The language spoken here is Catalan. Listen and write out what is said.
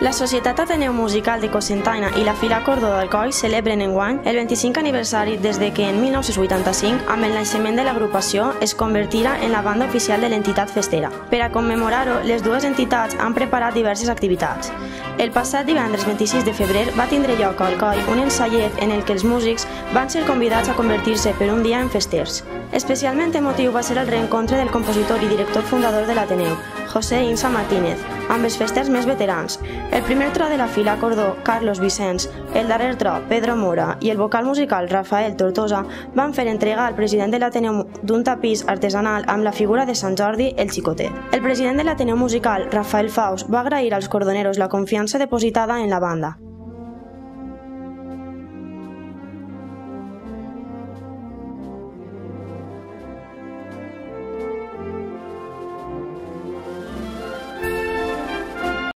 La Societat Ateneu Musical de Cocentaina i la Fila Cordó d'Alcoi celebren enguany el 25 aniversari des de que en 1985, amb el naixement de l'agrupació, es convertirà en la banda oficial de l'entitat festera. Per a commemorar-ho, les dues entitats han preparat diverses activitats. El passat divendres 26 de febrer va tindre lloc a Alcoi un ensaiet en el que els músics van ser convidats a convertir-se per un dia en festers. Especialment emotiu va ser el reencontre del compositor i director fundador de l'Ateneu, José Insa Martínez, amb els festers més veterans. El primer tro de la Fila Cordó, Carlos Vicens, el darrer tro, Pedro Mora, i el vocal musical, Rafael Tortosa, van fer entrega al president de l'Ateneu d'un tapís artesanal amb la figura de Sant Jordi, el Xicotet. El president de l'Ateneu Musical, Rafael Faus, va agrair als cordoneros la confiança depositada en la banda.